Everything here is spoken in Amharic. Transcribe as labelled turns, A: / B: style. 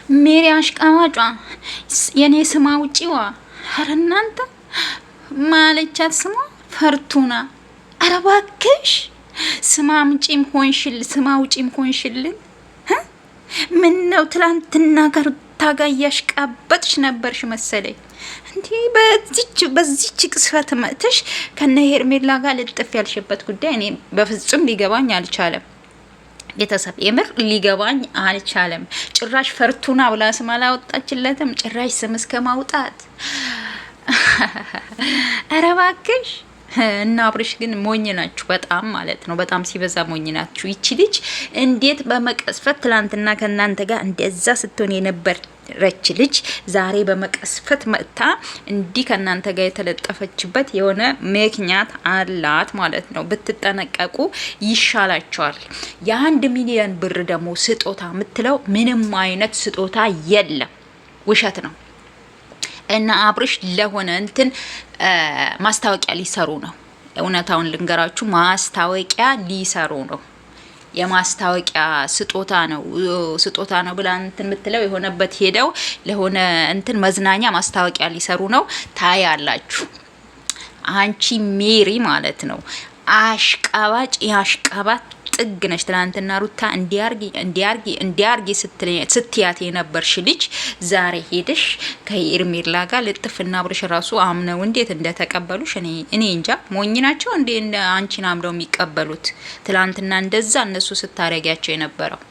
A: ሜሪ አሽቃዋጯ የኔ ስማ ውጪዋ ኧረ እናንተ ማለቻት ስሟ ፈርቱና ኧረ እባክሽ ስማ ውጪም ሆንሽልን ምን ነው ትላንትና ጋር ታጋያሽ ቃበጥሽ ነበርሽ መሰለኝ እንዴ በዚች ቅስፈት መጥተሽ ከነ ሄርሜላ ጋር ልጥፍ ያልሽበት ጉዳይ እኔ በፍጹም ሊገባኝ አልቻለም። ቤተሰብ የምር ሊገባኝ አልቻለም። ጭራሽ ፈርቱና ብላ ስም አላወጣችለትም። ጭራሽ ስም እስከ ማውጣት ኧረ እባክሽ እና አብርሽ ግን ሞኝ ናችሁ በጣም ማለት ነው። በጣም ሲበዛ ሞኝ ናችሁ። ይቺ ልጅ እንዴት በመቀስፈት ትላንትና ከናንተ ጋር እንደዛ ስትሆን የነበረች ልጅ ዛሬ በመቀስፈት መጥታ እንዲህ ከናንተ ጋር የተለጠፈችበት የሆነ ምክንያት አላት ማለት ነው። ብትጠነቀቁ ይሻላቸዋል። የ1 ሚሊዮን ብር ደግሞ ስጦታ የምትለው ምንም አይነት ስጦታ የለም፣ ውሸት ነው። እና አብርሽ ለሆነ እንትን ማስታወቂያ ሊሰሩ ነው። እውነታውን ልንገራችሁ፣ ማስታወቂያ ሊሰሩ ነው። የማስታወቂያ ስጦታ ነው ብላ እንትን የምትለው የሆነበት ሄደው ለሆነ እንትን መዝናኛ ማስታወቂያ ሊሰሩ ነው። ታያላችሁ። አንቺ ሜሪ ማለት ነው አሽቃባጭ ያሽቃባት ጥግ ነሽ። ትናንትና ሩታ እንዲያርጊ ስትያት የነበርሽ ልጅ ዛሬ ሄደሽ ከኤርሜላ ጋር ልጥፍና አብርሽ ራሱ አምነው እንዴት እንደተቀበሉሽ እኔ እንጃ። ሞኝ ናቸው እንዴ አንቺን አምነው የሚቀበሉት? ትናንትና እንደዛ እነሱ ስታረጊያቸው የነበረው